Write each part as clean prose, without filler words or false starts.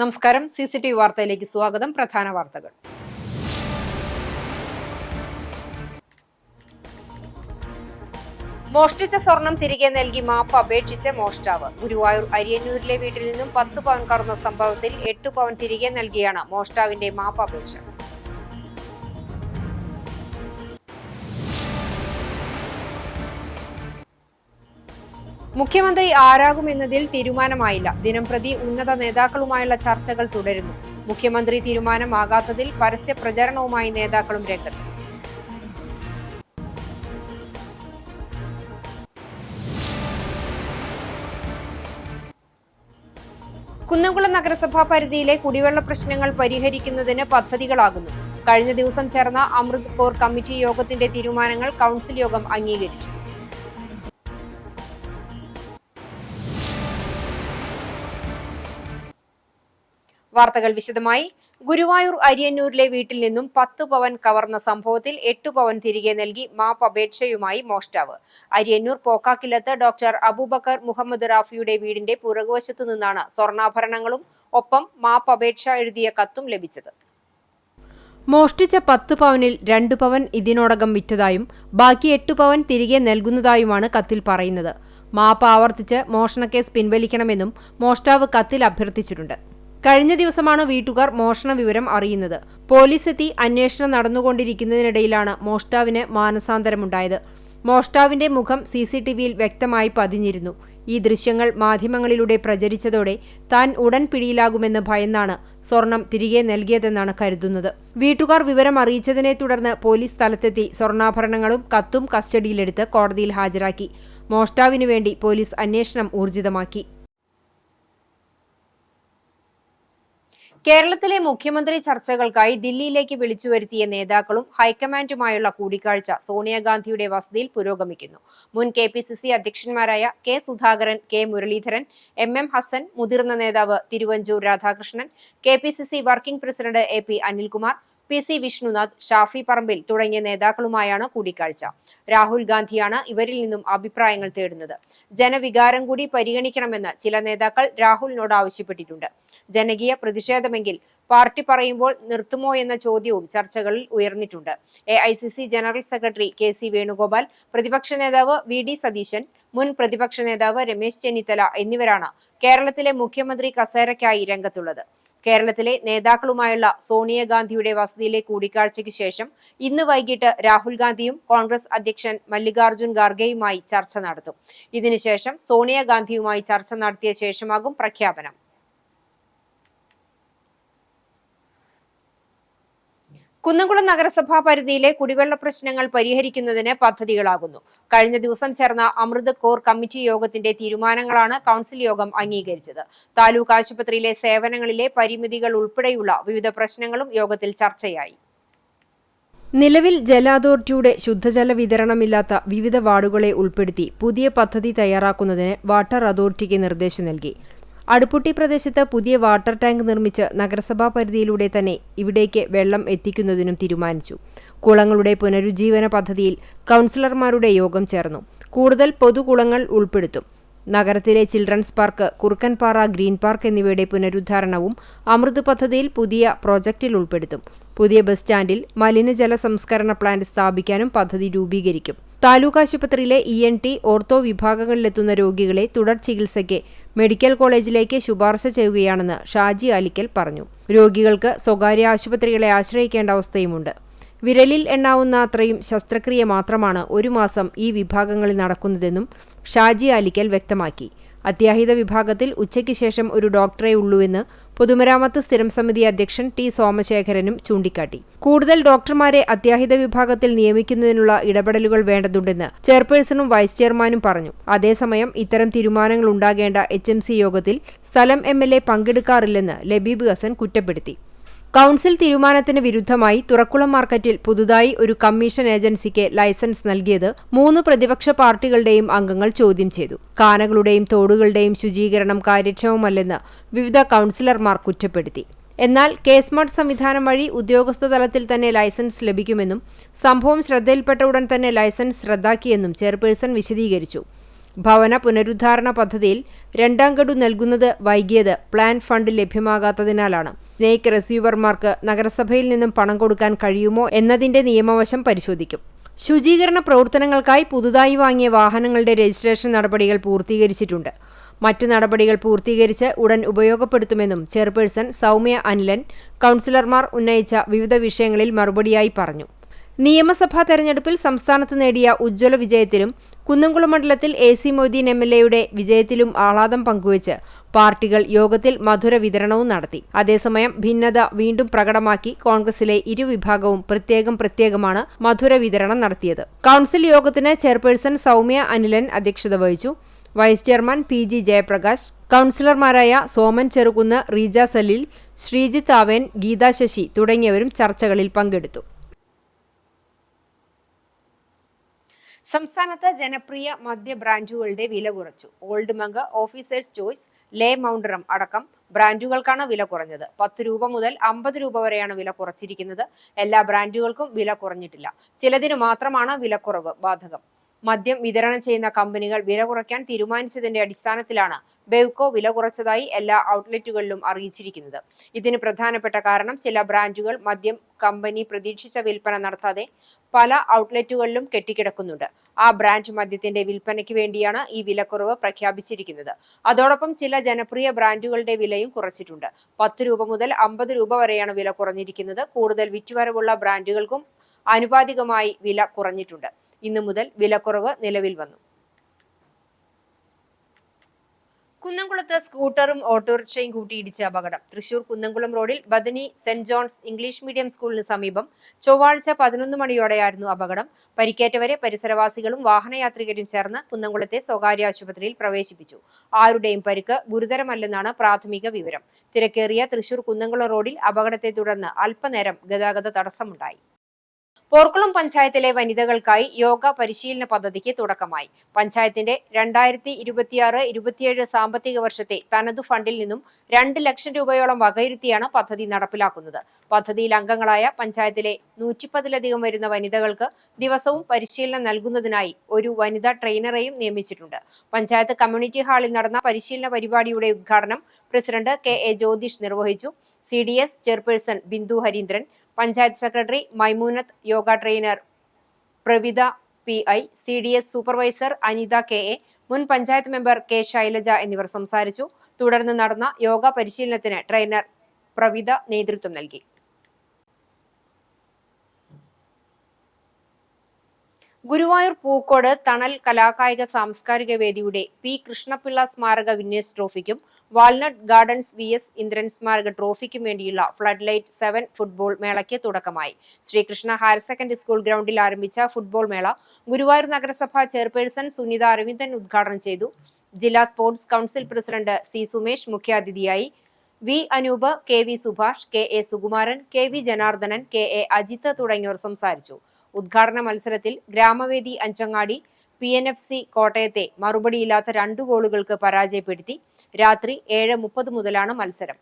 നമസ്കാരം. CCTV വാർത്തയിലേക്ക് സ്വാഗതം. പ്രധാന വാർത്തകൾ. മോഷ്ടിച്ച സ്വർണം തിരികെ നൽകി മാപ്പ് അപേക്ഷിച്ച് മോഷ്ടാവ്. ഗുരുവായൂർ അരിയന്നൂരിലെ വീട്ടിൽ നിന്നും 10 പവൻ കവർന്ന സംഭവത്തിൽ 8 പവൻ തിരികെ നൽകിയാണ് മോഷ്ടാവിന്റെ മാപ്പ് അപേക്ഷ. മുഖ്യമന്ത്രി ആരാകുമെന്നതിൽ തീരുമാനമായില്ല. ദിനംപ്രതി ഉന്നത നേതാക്കളുമായുള്ള ചർച്ചകൾ തുടരുന്നു. മുഖ്യമന്ത്രി തീരുമാനമാകാത്തതിൽ പരസ്യ പ്രചരണവുമായി നേതാക്കളും രംഗത്ത്. കുന്നംകുളം നഗരസഭാ പരിധിയിലെ കുടിവെള്ള പ്രശ്നങ്ങൾ പരിഹരിക്കുന്നതിന് പദ്ധതികളാകുന്നു. കഴിഞ്ഞ ദിവസം ചേർന്ന അമൃത് കോർ കമ്മിറ്റി യോഗത്തിന്റെ തീരുമാനങ്ങൾ കൗൺസിൽ യോഗം അംഗീകരിച്ചു. വാർത്തകൾ വിശദമായി. ഗുരുവായൂർ അരിയന്നൂരിലെ വീട്ടിൽ നിന്നും 10 പവൻ കവർന്ന സംഭവത്തിൽ 8 പവൻ തിരികെ നൽകി മാപ്പ് അപേക്ഷയുമായി മോഷ്ടാവ്. അരിയന്നൂർ പോക്കാക്കിലത്ത് ഡോക്ടർ അബൂബക്കർ മുഹമ്മദ് റാഫിയുടെ വീടിന്റെ പുറകുവശത്തു നിന്നാണ് സ്വർണ്ണാഭരണങ്ങളും ഒപ്പം മാപ്പ് അപേക്ഷ എഴുതിയ കത്തും ലഭിച്ചത്. മോഷ്ടിച്ച 10 പവനിൽ 2 പവൻ ഇതിനോടകം വിറ്റതായും ബാക്കി 8 പവൻ തിരികെ നൽകുന്നതായുമാണ് കത്തിൽ പറയുന്നത്. മാപ്പ് ആവർത്തിച്ച് മോഷണക്കേസ് പിൻവലിക്കണമെന്നും മോഷ്ടാവ് കത്തിൽ അഭ്യർത്ഥിച്ചിട്ടുണ്ട്. കഴിഞ്ഞ ദിവസമാണ് വീട്ടുകാർ മോഷണ വിവരം അറിയുന്നത്. പോലീസ് എത്തി അന്വേഷണം നടന്നുകൊണ്ടിരിക്കുന്നതിനിടയിലാണ് മോഷ്ടാവിന് മാനസാന്തരമുണ്ടായത്. മോഷ്ടാവിന്റെ മുഖം CCTVയിൽ വ്യക്തമായി പതിഞ്ഞിരുന്നു. ഈ ദൃശ്യങ്ങൾ മാധ്യമങ്ങളിലൂടെ പ്രചരിച്ചതോടെ താൻ ഉടൻ പിടിയിലാകുമെന്ന് ഭയന്നാണ് സ്വർണം തിരികെ നൽകിയതെന്നാണ് കരുതുന്നത്. വീട്ടുകാർ വിവരം അറിയിച്ചതിനെ തുടർന്ന് പോലീസ് സ്ഥലത്തെത്തി സ്വർണ്ണാഭരണങ്ങളും കത്തും കസ്റ്റഡിയിലെടുത്ത് കോടതിയിൽ ഹാജരാക്കി. മോഷ്ടാവിനു വേണ്ടി പോലീസ് അന്വേഷണം ഊർജിതമാക്കി. കേരളത്തിലെ മുഖ്യമന്ത്രി ചർച്ചകൾക്കായി ദില്ലിയിലേക്ക് വിളിച്ചുവരുത്തിയ നേതാക്കളും ഹൈക്കമാൻഡുമായുള്ള കൂടിക്കാഴ്ച സോണിയാഗാന്ധിയുടെ വസതിയിൽ പുരോഗമിക്കുന്നു. മുൻ KPCC അധ്യക്ഷന്മാരായ K. Sudhakaran, K. Muraleedharan, MM Hasan, മുതിർന്ന നേതാവ് Thiruvanchoor Radhakrishnan, KPCC working president AP Anilkumar, PC Vishnunath, Shafi Parambil തുടങ്ങിയ നേതാക്കളുമായാണ് കൂടിക്കാഴ്ച. രാഹുൽ ഗാന്ധിയാണ് ഇവരിൽ നിന്നും അഭിപ്രായങ്ങൾ തേടുന്നത്. ജനവികാരം കൂടി പരിഗണിക്കണമെന്ന് ചില നേതാക്കൾ രാഹുലിനോട് ആവശ്യപ്പെട്ടിട്ടുണ്ട്. ജനകീയ പ്രതിഷേധമെങ്കിൽ പാർട്ടി പറയുമ്പോൾ നിർത്തുമോ എന്ന ചോദ്യവും ചർച്ചകളിൽ ഉയർന്നിട്ടുണ്ട്. AICC general secretary KC Venugopal, പ്രതിപക്ഷ നേതാവ് VD സതീശൻ, മുൻ പ്രതിപക്ഷ നേതാവ് രമേശ് ചെന്നിത്തല എന്നിവരാണ് കേരളത്തിലെ മുഖ്യമന്ത്രി കസേരയ്ക്കായി രംഗത്തുള്ളത്. കേരളത്തിലെ നേതാക്കളുമായുള്ള സോണിയാഗാന്ധിയുടെ വസതിയിലെ കൂടിക്കാഴ്ചയ്ക്ക് ശേഷം ഇന്ന് വൈകിട്ട് രാഹുൽ ഗാന്ധിയും കോൺഗ്രസ് അധ്യക്ഷൻ മല്ലികാർജുൻ ഖാർഗെയുമായി ചർച്ച നടത്തും. ഇതിനുശേഷം സോണിയാഗാന്ധിയുമായി ചർച്ച നടത്തിയ ശേഷമാകും പ്രഖ്യാപനം. കുന്നംകുളം നഗരസഭാ പരിധിയിലെ കുടിവെള്ള പ്രശ്നങ്ങൾ പരിഹരിക്കുന്നതിന് പദ്ധതികളാകുന്നു. കഴിഞ്ഞ ദിവസം ചേർന്ന അമൃത് കോർ കമ്മിറ്റി യോഗത്തിന്റെ തീരുമാനങ്ങളാണ് കൗൺസിൽ യോഗം അംഗീകരിച്ചത്. താലൂക്ക് ആശുപത്രിയിലെ സേവനങ്ങളിലെ പരിമിതികൾ ഉൾപ്പെടെയുള്ള വിവിധ പ്രശ്നങ്ങളും യോഗത്തിൽ ചർച്ചയായി. നിലവിൽ ജല അതോറിറ്റിയുടെ ശുദ്ധജല വിതരണമില്ലാത്ത വിവിധ വാർഡുകളെ ഉൾപ്പെടുത്തി പുതിയ പദ്ധതി തയ്യാറാക്കുന്നതിന് വാട്ടർ അതോറിറ്റിക്ക് നിർദ്ദേശം നൽകി. അടുപ്പുട്ടി പ്രദേശത്ത് പുതിയ വാട്ടർ ടാങ്ക് നിർമ്മിച്ച് നഗരസഭാ പരിധിയിലൂടെ തന്നെ ഇവിടേക്ക് വെള്ളം എത്തിക്കുന്നതിനും തീരുമാനിച്ചു. കുളങ്ങളുടെ പുനരുജ്ജീവന പദ്ധതിയിൽ കൗൺസിലർമാരുടെ യോഗം ചേർന്നു. കൂടുതൽ പൊതുകുളങ്ങൾ ഉൾപ്പെടുത്തും. നഗരത്തിലെ children's park, Kurukkanpara green park എന്നിവയുടെ പുനരുദ്ധാരണവും അമൃത് പദ്ധതിയിൽ പുതിയ പ്രോജക്റ്റിൽ ഉൾപ്പെടുത്തും. പുതിയ ബസ് സ്റ്റാൻഡിൽ മലിനജല സംസ്കരണ പ്ലാന്റ് സ്ഥാപിക്കാനും പദ്ധതി രൂപീകരിക്കും. താലൂക്ക് ആശുപത്രിയിലെ ENT, ഓർത്തോ വിഭാഗങ്ങളിലെത്തുന്ന രോഗികളെ തുടർ ചികിത്സയ്ക്ക് മെഡിക്കൽ കോളേജിലേക്ക് ശുപാർശ ചെയ്യുകയാണെന്ന് ഷാജി ആലിക്കൽ പറഞ്ഞു. രോഗികൾക്ക് സ്വകാര്യ ആശുപത്രികളെ ആശ്രയിക്കേണ്ട അവസ്ഥയുമുണ്ട്. വിരലിൽ എണ്ണാവുന്ന അത്രയും ശസ്ത്രക്രിയ മാത്രമാണ് ഒരു മാസം ഈ വിഭാഗങ്ങളിൽ നടക്കുന്നതെന്നും ഷാജി ആലിക്കൽ വ്യക്തമാക്കി. അത്യാഹിത വിഭാഗത്തിൽ ഉച്ചയ്ക്ക് ശേഷം ഒരു ഡോക്ടറെ ഉള്ളൂവെന്ന് പൊതുമരാമത്ത് സ്ഥിരം സമിതി അധ്യക്ഷൻ T. സോമശേഖരനും ചൂണ്ടിക്കാട്ടി. കൂടുതൽ ഡോക്ടർമാരെ അത്യാഹിത വിഭാഗത്തിൽ നിയമിക്കുന്നതിനുള്ള ഇടപെടലുകൾ വേണ്ടതുണ്ടെന്ന് ചെയർപേഴ്സണും വൈസ് ചെയർമാനും പറഞ്ഞു. അതേസമയം ഇത്തരം തീരുമാനങ്ങൾ ഉണ്ടാകേണ്ട HMC യോഗത്തിൽ സ്ഥലം MLA പങ്കെടുക്കാറില്ലെന്ന് ലബീബ് ഹസൻ കുറ്റപ്പെടുത്തി. കൗൺസിൽ തീരുമാനത്തിന് വിരുദ്ധമായി തുറക്കുളം മാർക്കറ്റിൽ പുതുതായി ഒരു കമ്മീഷൻ ഏജൻസിക്ക് ലൈസൻസ് നൽകിയത് 3 പ്രതിപക്ഷ പാർട്ടികളുടെയും അംഗങ്ങൾ ചോദ്യം ചെയ്തു. കാനകളുടെയും തോടുകളുടെയും ശുചീകരണം കാര്യക്ഷമമല്ലെന്ന് വിവിധ കൗൺസിലർമാർ കുറ്റപ്പെടുത്തി. എന്നാൽ കേസ്മാർട്ട് സംവിധാനം വഴി ഉദ്യോഗസ്ഥ തലത്തിൽ തന്നെ ലൈസൻസ് ലഭിക്കുമെന്നും സംഭവം ശ്രദ്ധയിൽപ്പെട്ട ഉടൻ തന്നെ ലൈസൻസ് റദ്ദാക്കിയെന്നും ചെയർപേഴ്സൺ വിശദീകരിച്ചു. ഭവന പുനരുദ്ധാരണ പദ്ധതിയിൽ രണ്ടാം ഗഡു നൽകുന്നത് വൈകിയത് പ്ലാൻ ഫണ്ട് ലഭ്യമാകാത്തതിനാലാണ്. സ്നേക് റിസീവർമാർക്ക് നഗരസഭയിൽ നിന്നും പണം കൊടുക്കാൻ കഴിയുമോ എന്നതിന്റെ നിയമവശം പരിശോധിക്കും. ശുചീകരണ പ്രവർത്തനങ്ങൾക്കായി പുതുതായി വാങ്ങിയ വാഹനങ്ങളുടെ രജിസ്ട്രേഷൻ നടപടികൾ പൂർത്തീകരിച്ചിട്ടുണ്ട്. മറ്റ് നടപടികൾ പൂർത്തീകരിച്ച് ഉടൻ ഉപയോഗപ്പെടുത്തുമെന്നും ചെയർപേഴ്സൺ സൗമ്യ അനിലൻ കൗൺസിലർമാർ ഉന്നയിച്ച വിവിധ വിഷയങ്ങളിൽ മറുപടിയായി പറഞ്ഞു. നിയമസഭാ തെരഞ്ഞെടുപ്പിൽ സംസ്ഥാനത്ത് നേടിയ ഉജ്ജ്വല വിജയത്തിലും കുന്നംകുളം മണ്ഡലത്തിൽ AC മൊയ്തീൻ MLAയുടെ വിജയത്തിലും ആഹ്ലാദം പങ്കുവച്ച് പാർട്ടികൾ യോഗത്തിൽ മധുര വിതരണവും നടത്തി. അതേസമയം ഭിന്നത വീണ്ടും പ്രകടമാക്കി കോൺഗ്രസിലെ ഇരുവിഭാഗവും പ്രത്യേകമാണ് മധുര വിതരണം നടത്തിയത്. കൗൺസിൽ യോഗത്തിന് ചെയർപേഴ്സൺ സൗമ്യ അനിലൻ അധ്യക്ഷത വഹിച്ചു. വൈസ് ചെയർമാൻ PG ജയപ്രകാശ്, കൗൺസിലർമാരായ സോമൻ ചെറുകുന്ന്, റീജ സലീൽ, ശ്രീജിത്ത് ആവേൻ, ഗീതാ ശശി തുടങ്ങിയവരും ചർച്ചകളിൽ പങ്കെടുത്തു. സംസ്ഥാനത്ത് ജനപ്രിയ മദ്യ ബ്രാൻഡുകളുടെ വില കുറച്ചു. ഓൾഡ് മങ്ക്, ഓഫീസേഴ്സ് ചോയ്സ്, ലേ മൗണ്ടറം അടക്കം ബ്രാൻഡുകൾക്കാണ് വില കുറഞ്ഞത്. 10 രൂപ മുതൽ 50 രൂപ വരെയാണ് വില കുറച്ചിരിക്കുന്നത്. എല്ലാ ബ്രാൻഡുകൾക്കും വില കുറഞ്ഞിട്ടില്ല. ചിലതിന് മാത്രമാണ് വിലക്കുറവ് ബാധകം. മദ്യം വിതരണം ചെയ്യുന്ന കമ്പനികൾ വില കുറയ്ക്കാൻ തീരുമാനിച്ചതിന്റെ അടിസ്ഥാനത്തിലാണ് ബെവ്കോ വില കുറച്ചതായി എല്ലാ ഔട്ട്ലെറ്റുകളിലും അറിയിച്ചിരിക്കുന്നത്. ഇതിന് പ്രധാനപ്പെട്ട കാരണം ചില ബ്രാൻഡുകൾ മദ്യം കമ്പനി പ്രതീക്ഷിച്ച വിൽപ്പന നടത്താതെ പല ഔട്ട്ലെറ്റുകളിലും കെട്ടിക്കിടക്കുന്നുണ്ട്. ആ ബ്രാൻഡ് മദ്യത്തിന്റെ വിൽപ്പനയ്ക്ക് വേണ്ടിയാണ് ഈ വിലക്കുറവ് പ്രഖ്യാപിച്ചിരിക്കുന്നത്. അതോടൊപ്പം ചില ജനപ്രിയ ബ്രാൻഡുകളുടെ വിലയും കുറച്ചിട്ടുണ്ട്. 10 രൂപ മുതൽ 50 രൂപ വരെയാണ് വില കുറഞ്ഞിരിക്കുന്നത്. കൂടുതൽ വിറ്റുവരവുള്ള ബ്രാൻഡുകൾക്കും ആനുപാതികമായി വില കുറഞ്ഞിട്ടുണ്ട്. ഇന്നു മുതൽ വിലക്കുറവ് നിലവിൽ വന്നു. കുന്നംകുളത്ത് സ്കൂട്ടറും ഓട്ടോറിക്ഷയും കൂട്ടിയിടിച്ച അപകടം. തൃശൂർ കുന്നംകുളം റോഡിൽ Bethany saint John's English medium സ്കൂളിന് സമീപം ചൊവ്വാഴ്ച 11 മണിയോടെയായിരുന്നു അപകടം. പരിക്കേറ്റവരെ പരിസരവാസികളും വാഹനയാത്രികരും ചേർന്ന് കുന്നംകുളത്തെ സ്വകാര്യ ആശുപത്രിയിൽ പ്രവേശിപ്പിച്ചു. ആരുടെയും പരിക്ക് ഗുരുതരമല്ലെന്നാണ് പ്രാഥമിക വിവരം. തിരക്കേറിയ തൃശൂർ കുന്നംകുളം റോഡിൽ അപകടത്തെ തുടർന്ന് അല്പനേരം ഗതാഗത തടസ്സമുണ്ടായി. പോർക്കുളം പഞ്ചായത്തിലെ വനിതകൾക്കായി യോഗ പരിശീലന പദ്ധതിക്ക് തുടക്കമായി. പഞ്ചായത്തിന്റെ 2026-27 സാമ്പത്തിക വർഷത്തെ തനതു ഫണ്ടിൽ നിന്നും 2 ലക്ഷം രൂപയോളം വകയിരുത്തിയാണ് പദ്ധതി നടപ്പിലാക്കുന്നത്. പദ്ധതിയിൽ അംഗങ്ങളായ പഞ്ചായത്തിലെ 110ലധികം വരുന്ന വനിതകൾക്ക് ദിവസവും പരിശീലനം നൽകുന്നതിനായി ഒരു വനിതാ ട്രെയിനറെയും നിയമിച്ചിട്ടുണ്ട്. പഞ്ചായത്ത് കമ്മ്യൂണിറ്റി ഹാളിൽ നടന്ന പരിശീലന പരിപാടിയുടെ ഉദ്ഘാടനം പ്രസിഡന്റ് KA ജ്യോതിഷ് നിർവഹിച്ചു. CDS chairperson Bindu Harindran, panchayat secretary Maimoonath, yoga trainer Pravitha PI, CDS supervisor Anitha KA, മുൻ പഞ്ചായത്ത് മെമ്പർ K ശൈലജ എന്നിവർ സംസാരിച്ചു. തുടർന്ന് നടന്ന യോഗ പരിശീലനത്തിന് ട്രെയിനർ പ്രവിത നേതൃത്വം നൽകി. ഗുരുവായൂർ പൂക്കോട് തണൽ കലാകായിക സാംസ്കാരിക വേദിയുടെ P കൃഷ്ണപിള്ള സ്മാരക വിന്നേഴ്സ് ട്രോഫിക്കും വാൾനട്ട് ഗാർഡൻസ് VS ഇന്ദ്രൻ സ്മാരക ട്രോഫിക്കും വേണ്ടിയുള്ള ഫ്ലഡ് ലൈറ്റ് 7 ഫുട്ബോൾ മേളയ്ക്ക് തുടക്കമായി. ശ്രീകൃഷ്ണ ഹയർ സെക്കൻഡറി സ്കൂൾ ഗ്രൗണ്ടിൽ ആരംഭിച്ച ഫുട്ബോൾ മേള ഗുരുവായൂർ നഗരസഭാ ചെയർപേഴ്സൺ സുനിത അരവിന്ദൻ ഉദ്ഘാടനം ചെയ്തു. ജില്ലാ sports council president C Sumesh മുഖ്യാതിഥിയായി. V Anoop, KV Subhash, KA Sukumaran, KV Janardhanan, KA Ajith തുടങ്ങിയവർ സംസാരിച്ചു. ഉദ്ഘാടന മത്സരത്തിൽ ഗ്രാമവേദി അഞ്ചങ്ങാടി PNFC കോട്ടയത്തെ മറുപടിയില്ലാത്ത 2 ഗോളുകൾക്ക് പരാജയപ്പെടുത്തി. രാത്രി 7:30 മുതലാണ് മത്സരം.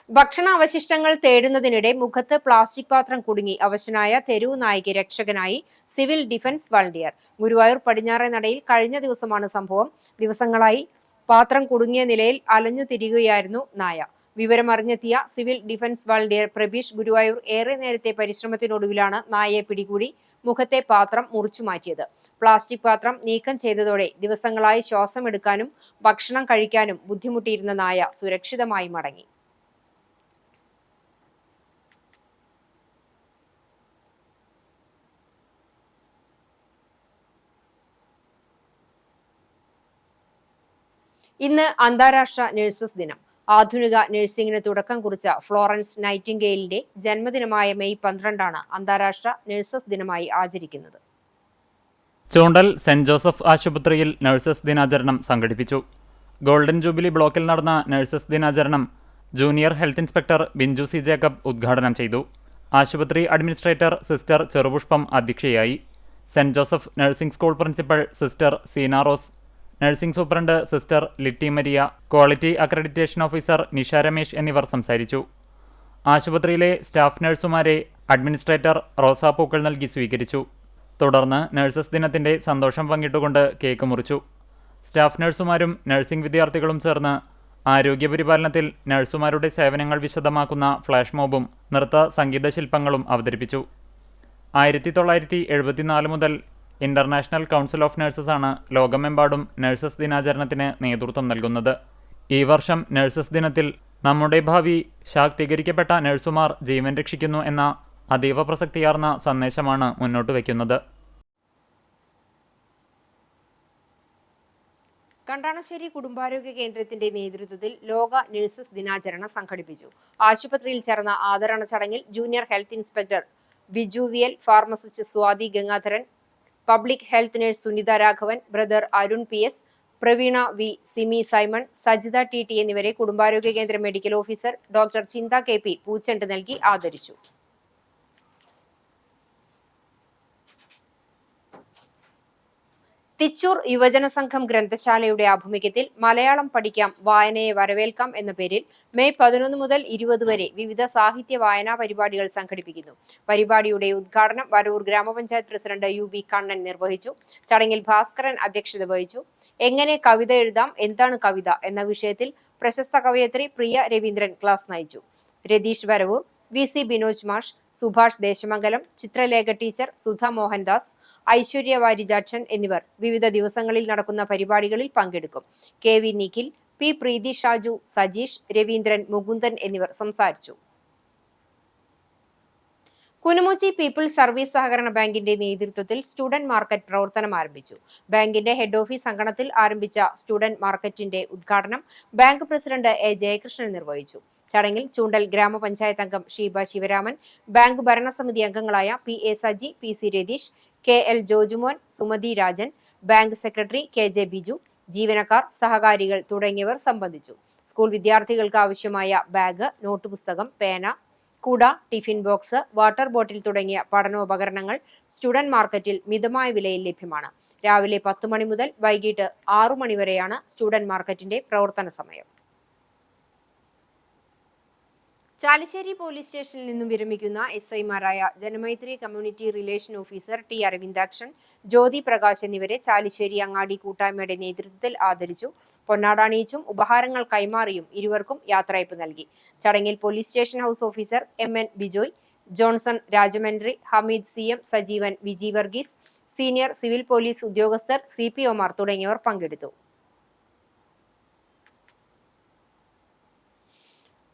ഭക്ഷണ അവശിഷ്ടങ്ങൾ തേടുന്നതിനിടെ മുഖത്ത് പ്ലാസ്റ്റിക് പാത്രം കുടുങ്ങി അവശനായ തെരുവു നായ്ക്ക് രക്ഷകനായി സിവിൽ ഡിഫൻസ് വളണ്ടിയർ. ഗുരുവായൂർ പടിഞ്ഞാറേ നടയിൽ കഴിഞ്ഞ ദിവസമാണ് സംഭവം. ദിവസങ്ങളായി പാത്രം കുടുങ്ങിയ നിലയിൽ അലഞ്ഞു തിരികുകയായിരുന്നു നായ. വിവരമറിഞ്ഞെത്തിയ civil defence volunteer Prabeesh Guruvayur ഏറെ നേരത്തെ പരിശ്രമത്തിനൊടുവിലാണ് നായയെ പിടികൂടി മുഖത്തെ പാത്രം മുറിച്ചു മാറ്റിയത്. പ്ലാസ്റ്റിക് പാത്രം നീക്കം ചെയ്തതോടെ ദിവസങ്ങളായി ശ്വാസമെടുക്കാനും ഭക്ഷണം കഴിക്കാനും ബുദ്ധിമുട്ടിയിരുന്ന നായ സുരക്ഷിതമായി മടങ്ങി. ഇന്ന് അന്താരാഷ്ട്ര നഴ്സസ് ദിനം. ആധുനിക നഴ്സിംഗിന് തുടക്കം കുറിച്ച ഫ്ലോറൻസ് നൈറ്റിംഗെയിലിന്റെ ജന്മദിനമായ മെയ് 12 അന്താരാഷ്ട്ര നഴ്സസ് ദിനമായി ആചരിക്കുന്നത്. ചൂണ്ടൽ സെന്റ് ജോസഫ് ആശുപത്രിയിൽ നഴ്സസ് ദിനാചരണം സംഘടിപ്പിച്ചു. ഗോൾഡൻ ജൂബിലി ബ്ലോക്കിൽ നടന്ന നഴ്സസ് ദിനാചരണം junior health inspector Binju C Jacob ഉദ്ഘാടനം ചെയ്തു. ആശുപത്രി അഡ്മിനിസ്ട്രേറ്റർ സിസ്റ്റർ ചെറുപുഷ്പം അധ്യക്ഷയായി. Saint Joseph nursing school principal sister Seena Rose, nursing superintendent sister Litty Maria, quality accreditation officer Nisha Ramesh എന്നിവർ സംസാരിച്ചു. ആശുപത്രിയിലെ സ്റ്റാഫ് നഴ്സുമാരെ അഡ്മിനിസ്ട്രേറ്റർ റോസാപ്പൂക്കൾ നൽകി സ്വീകരിച്ചു. തുടർന്ന് നഴ്സസ് ദിനത്തിന്റെ സന്തോഷം പങ്കിട്ടുകൊണ്ട് കേക്ക് മുറിച്ചു. സ്റ്റാഫ് നഴ്സുമാരും നഴ്സിംഗ് വിദ്യാർത്ഥികളും ചേർന്ന് ആരോഗ്യപരിപാലനത്തിൽ നഴ്സുമാരുടെ സേവനങ്ങൾ വിശദമാക്കുന്ന ഫ്ലാഷ് മോബും നൃത്ത സംഗീത ശില്പങ്ങളും അവതരിപ്പിച്ചു. 1974 മുതൽ ഇന്റർനാഷണൽ കൗൺസിൽ ഓഫ് നഴ്സസ് ആണ് ലോകമെമ്പാടും നഴ്സസ് ദിനാചരണത്തിന് നേതൃത്വം നൽകുന്നത്. ഈ വർഷം നഴ്സസ് ദിനത്തിൽ നമ്മുടെ ഭാവി ശാക്തീകരിക്കപ്പെട്ട നഴ്സുമാർ ജീവൻ രക്ഷിക്കുന്നു എന്ന അതീവ പ്രസക്തിയാർന്ന സന്ദേശമാണ് മുന്നോട്ട് വയ്ക്കുന്നത്. കണ്ടാണശ്ശേരി കുടുംബാരോഗ്യ കേന്ദ്രത്തിന്റെ നേതൃത്വത്തിൽ ലോക നഴ്സസ് ദിനാചരണം സംഘടിപ്പിച്ചു. ആശുപത്രിയിൽ ചേർന്ന ആദരണ ചടങ്ങിൽ ജൂനിയർ ഹെൽത്ത് ഇൻസ്പെക്ടർ ബിജുവിയൽ, pharmacist Swathi Gangadharan, public health nurse Sunitha Raghavan, brother Arun PS, Praveena V, Simi Simon, Sajitha TT എന്നിവരെ കുടുംബാരോഗ്യ കേന്ദ്ര medical officer doctor Chintha KP പൂച്ചെണ്ട് നൽകി ആദരിച്ചു. തിച്ചൂർ യുവജന സംഘം ഗ്രന്ഥശാലയുടെ ആഭിമുഖ്യത്തിൽ മലയാളം പഠിക്കാം വായനയെ വരവേൽക്കാം എന്ന പേരിൽ മെയ് 11 മുതൽ 20 വരെ വിവിധ സാഹിത്യ വായനാ പരിപാടികൾ സംഘടിപ്പിക്കുന്നു. പരിപാടിയുടെ ഉദ്ഘാടനം വരവൂർ ഗ്രാമപഞ്ചായത്ത് പ്രസിഡന്റ് UB കണ്ണൻ നിർവഹിച്ചു. ചടങ്ങിൽ ഭാസ്കരൻ അധ്യക്ഷത വഹിച്ചു. എങ്ങനെ കവിത എഴുതാം, എന്താണ് കവിത എന്ന വിഷയത്തിൽ പ്രശസ്ത കവയത്രി പ്രിയ രവീന്ദ്രൻ ക്ലാസ് നയിച്ചു. രതീഷ് വരവൂർ, VC ബിനോജ് മാഷ്, സുഭാഷ് ദേശമംഗലം, ചിത്രലേഖ ടീച്ചർ, സുധ മോഹൻദാസ്, ഐശ്വര്യ വാരിജാക്ഷൻ എന്നിവർ വിവിധ ദിവസങ്ങളിൽ നടക്കുന്ന പരിപാടികളിൽ പങ്കെടുക്കും. KV നിഖിൽ, P പ്രീതി ഷാജു, സജീഷ്, രവീന്ദ്രൻ, മുകുന്ദൻ എന്നിവർ സംസാരിച്ചു. കുനുമുച്ചി പീപ്പിൾസ് സർവീസ് സഹകരണ ബാങ്കിന്റെ നേതൃത്വത്തിൽ സ്റ്റുഡന്റ് മാർക്കറ്റ് പ്രവർത്തനം ആരംഭിച്ചു. ബാങ്കിന്റെ ഹെഡ് ഓഫീസ് അങ്കണത്തിൽ ആരംഭിച്ച സ്റ്റുഡന്റ് മാർക്കറ്റിന്റെ ഉദ്ഘാടനം ബാങ്ക് പ്രസിഡന്റ് A ജയകൃഷ്ണൻ നിർവഹിച്ചു. ചടങ്ങിൽ ചൂണ്ടൽ ഗ്രാമപഞ്ചായത്ത് അംഗം ഷീബ ശിവരാമൻ, ബാങ്ക് ഭരണസമിതി അംഗങ്ങളായ PA Saji, PC Ratheesh, KL Jojumon, Sumathi Rajan, bank secretary KJ Biju, ജീവനക്കാർ, സഹകാരികൾ തുടങ്ങിയവർ സംബന്ധിച്ചു. സ്കൂൾ വിദ്യാർത്ഥികൾക്ക് ആവശ്യമായ ബാഗ്, നോട്ട് പുസ്തകം, പേന, കുട, ടിഫിൻ ബോക്സ്, വാട്ടർ ബോട്ടിൽ തുടങ്ങിയ പഠനോപകരണങ്ങൾ സ്റ്റുഡന്റ് മാർക്കറ്റിൽ മിതമായ വിലയിൽ ലഭ്യമാണ്. രാവിലെ 10 മണി മുതൽ വൈകിട്ട് 6 മണി വരെയാണ് സ്റ്റുഡന്റ് മാർക്കറ്റിന്റെ പ്രവർത്തന സമയം. ചാലിശ്ശേരി പോലീസ് സ്റ്റേഷനിൽ നിന്നും വിരമിക്കുന്ന SIമാരായ Janamaithri community relation officer T Aravindakshan, Jyothi Prakash എന്നിവരെ ചാലിശ്ശേരി അങ്ങാടി കൂട്ടായ്മയുടെ നേതൃത്വത്തിൽ ആദരിച്ചു. പൊന്നാടണിയിച്ചും ഉപഹാരങ്ങൾ കൈമാറിയും ഇരുവർക്കും യാത്രയയപ്പ് നൽകി. ചടങ്ങിൽ police station house officer MN Bijoy, Johnson Rajamanthri, Hameed CM, Sajeevan, Viji Varghese, senior civil police ഉദ്യോഗസ്ഥർ, CPOമാർ തുടങ്ങിയവർ പങ്കെടുത്തു.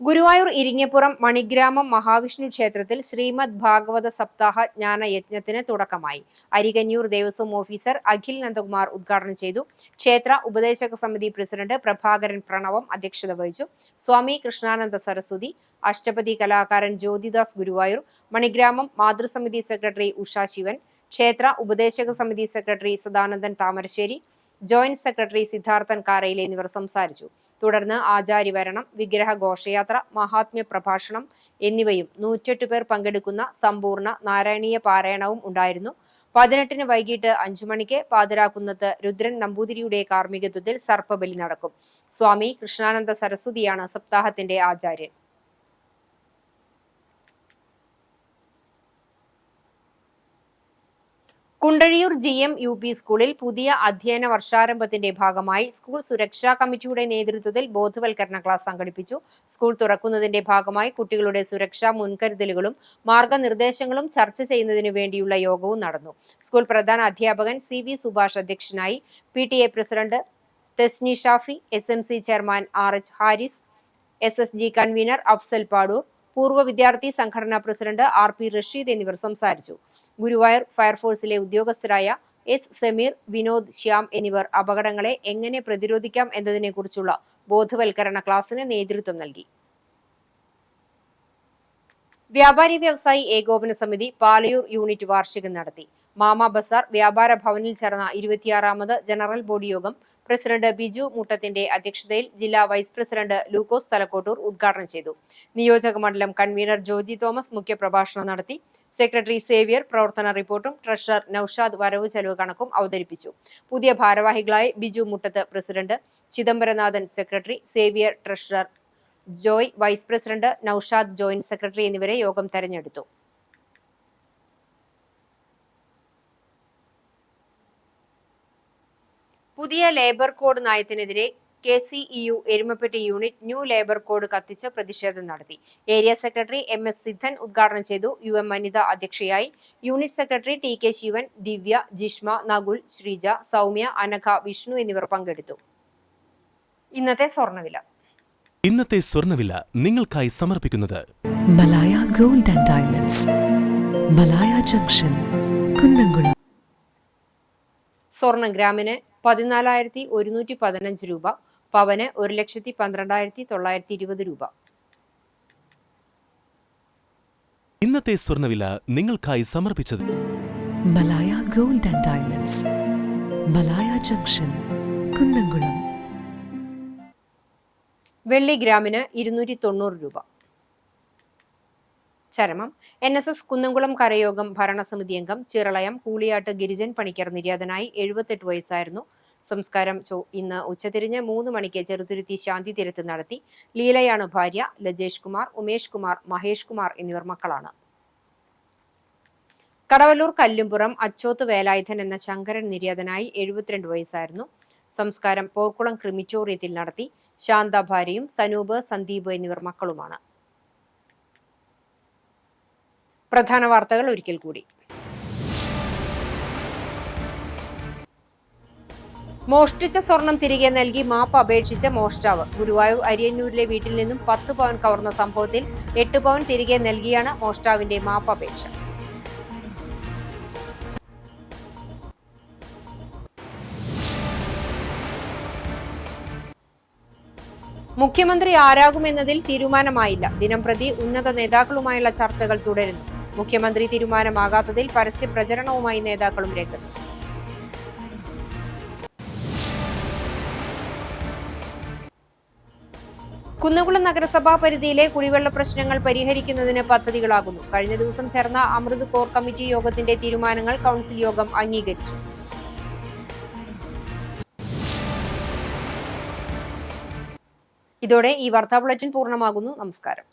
ഗുരുവായൂർ ഇരിങ്ങപ്പുറം മണിഗ്രാമം മഹാവിഷ്ണു ക്ഷേത്രത്തിൽ ശ്രീമദ് ഭാഗവത സപ്താഹ ജ്ഞാനയജ്ഞത്തിന് തുടക്കമായി. അരികന്നൂർ ദേവസ്വം ഓഫീസർ അഖിൽ നന്ദകുമാർ ഉദ്ഘാടനം ചെയ്തു. ക്ഷേത്ര ഉപദേശക സമിതി പ്രസിഡന്റ് പ്രഭാകരൻ പ്രണവം അധ്യക്ഷത വഹിച്ചു. സ്വാമി കൃഷ്ണാനന്ദ സരസ്വതി, അഷ്ടപതി കലാകാരൻ ജ്യോതിദാസ് ഗുരുവായൂർ, മണിഗ്രാമം മാതൃസമിതി സെക്രട്ടറി ഉഷ ശിവൻ, ക്ഷേത്ര ഉപദേശക സമിതി secretary Sadanandan Thamarassery, joint secretary Siddharthan Karayil എന്നിവർ സംസാരിച്ചു. തുടർന്ന് ആചാര്യവരണം, വിഗ്രഹ ഘോഷയാത്ര, മഹാത്മ്യ പ്രഭാഷണം എന്നിവയും 108 പേർ പങ്കെടുക്കുന്ന സമ്പൂർണ്ണ നാരായണീയ പാരായണവും ഉണ്ടായിരുന്നു. 18-ന് വൈകിട്ട് 5 മണിക്ക് പാതിരാക്കുന്നത്ത് രുദ്രൻ നമ്പൂതിരിയുടെ കാർമ്മികത്വത്തിൽ സർപ്പബലി നടക്കും. സ്വാമി കൃഷ്ണാനന്ദ സരസ്വതിയാണ് സപ്താഹത്തിന്റെ ആചാര്യൻ. കുണ്ടഴിയൂർ GM UP സ്കൂളിൽ പുതിയ അധ്യയന വർഷാരംഭത്തിന്റെ ഭാഗമായി സ്കൂൾ സുരക്ഷാ കമ്മിറ്റിയുടെ നേതൃത്വത്തിൽ ബോധവൽക്കരണ ക്ലാസ് സംഘടിപ്പിച്ചു. സ്കൂൾ തുറക്കുന്നതിന്റെ ഭാഗമായി കുട്ടികളുടെ സുരക്ഷാ മുൻകരുതലുകളും മാർഗനിർദ്ദേശങ്ങളും ചർച്ച ചെയ്യുന്നതിനു വേണ്ടിയുള്ള യോഗവും നടന്നു. സ്കൂൾ പ്രധാന അധ്യാപകൻ CV സുഭാഷ് അധ്യക്ഷനായി. PTA president Thesni Shafi, SMC chairman RH Haris, SSG convener Afsal Padoor, പൂർവ്വ വിദ്യാർത്ഥി സംഘടനാ പ്രസിഡന്റ് RP റഷീദ് എന്നിവർ സംസാരിച്ചു. ഗുരുവായൂർ ഫയർഫോഴ്സിലെ ഉദ്യോഗസ്ഥരായ S സമീർ, വിനോദ്, ശ്യാം എന്നിവർ അപകടങ്ങളെ എങ്ങനെ പ്രതിരോധിക്കാം എന്നതിനെക്കുറിച്ചുള്ള ബോധവൽക്കരണ ക്ലാസിന് നേതൃത്വം നൽകി. വ്യാപാരി വ്യവസായി ഏകോപന സമിതി പാലയൂർ യൂണിറ്റ് വാർഷികം നടത്തി. മാമ ബസാർ വ്യാപാര ഭവനിൽ ചേർന്ന 26ാമത് ജനറൽ ബോഡി യോഗം പ്രസിഡന്റ് ബിജു മുട്ടത്തിന്റെ അധ്യക്ഷതയിൽ ജില്ലാ വൈസ് പ്രസിഡന്റ് ലൂക്കോസ് തലക്കോട്ടൂർ ഉദ്ഘാടനം ചെയ്തു. നിയോജക മണ്ഡലം കൺവീനർ ജോജി തോമസ് മുഖ്യപ്രഭാഷണം നടത്തി. സെക്രട്ടറി സേവ്യർ പ്രവർത്തന റിപ്പോർട്ടും ട്രഷറർ നൌഷാദ് വരവ് ചെലവ് കണക്കും അവതരിപ്പിച്ചു. പുതിയ ഭാരവാഹികളായി Biju Muttath president, Chidambaranathan secretary, Xavier treasurer, Joy vice president, Noushad joint secretary എന്നിവരെ യോഗം തെരഞ്ഞെടുത്തു. പുതിയ ലേബർ കോഡ് നയത്തിനെതിരെ KCEU Erumapetty unit new labour code കത്തിച്ച് പ്രതിഷേധം നടത്തി. ഏരിയ സെക്രട്ടറി MS സിദ്ധൻ ഉദ്ഘാടനം ചെയ്തു. UM അനിത അധ്യക്ഷയായി. Unit secretary TK Sivan, Divya, Jishma, Nakul, Sreeja, Soumya, Anagha, Vishnu എന്നിവർ പങ്കെടുത്തു. ഇന്നത്തെ സ്വർണ്ണവില നിങ്ങൾക്കായി സമർപ്പിക്കുന്നത് Malaya gold and diamonds, Malaya junction, Kunnamkulam. സ്വർണം ഗ്രാമിന് 14,115 രൂപ, പവന് 1,12,920 രൂപ. ഇന്നത്തെ സ്വർണ്ണവില നിങ്ങൾക്കായി സമർപ്പിച്ചത് Malaya gold and diamonds, Malaya junction, Kunnamkulam. വെള്ളി ഗ്രാമിന് 290 രൂപ. ചരമം NSS കുന്നംകുളം കരയോഗം ഭരണസമിതി അംഗം ചിറളയം കൂളിയാട്ട് ഗിരിജൻ പണിക്കർ നിര്യാതനായി. 78 വയസ്സായിരുന്നു. സംസ്കാരം ഇന്ന് ഉച്ചതിരിഞ്ഞ് 3 മണിക്ക് ചെറുതുരുത്തി ശാന്തി തീരത്ത് നടത്തി. ലീലയാണ് ഭാര്യ. ലജേഷ് കുമാർ, ഉമേഷ് കുമാർ, മഹേഷ് കുമാർ എന്നിവർ മക്കളാണ്. കടവല്ലൂർ കല്ലുംപുറം അച്ചോത്ത് വേലായുധൻ എന്ന ശങ്കരൻ നിര്യാതനായി. 72 വയസ്സായിരുന്നു. സംസ്കാരം പോർക്കുളം ക്രിമിറ്റോറിയത്തിൽ നടത്തി. ശാന്ത ഭാര്യയും സനൂപ്, സന്ദീപ് എന്നിവർ മക്കളുമാണ്. പ്രധാന വാർത്തകൾ ഒരിക്കൽ കൂടി. മോഷ്ടിച്ച സ്വർണം തിരികെ നൽകി മാപ്പ് അപേക്ഷിച്ച മോഷ്ടാവ്. ഗുരുവായൂർ അരിയന്നൂരിലെ വീട്ടിൽ നിന്നും 10 പവൻ കവർന്ന സംഭവത്തിൽ 8 പവൻ തിരികെ നൽകിയാണ് മോഷ്ടാവിന്റെ മാപ്പ് അപേക്ഷ. മുഖ്യമന്ത്രി ആരാകുമെന്നതിൽ തീരുമാനമായില്ല. ദിനംപ്രതി ഉന്നത നേതാക്കളുമായുള്ള ചർച്ചകൾ തുടരുന്നു. മുഖ്യമന്ത്രി തീരുമാനമാകാത്തതിൽ പരസ്യ പ്രചരണവുമായി നേതാക്കളും രംഗത്ത്. കുന്നംകുളം നഗരസഭാ പരിധിയിലെ കുടിവെള്ള പ്രശ്നങ്ങൾ പരിഹരിക്കുന്നതിന് പദ്ധതികളാകുന്നു. കഴിഞ്ഞ ദിവസം ചേർന്ന അമൃത് കോർ കമ്മിറ്റി യോഗത്തിന്റെ തീരുമാനങ്ങൾ കൗൺസിൽ യോഗം അംഗീകരിച്ചു. ഇതോടെ ഈ വാർത്താ ബുള്ളറ്റിൻ പൂർണ്ണമാകുന്നു. നമസ്കാരം.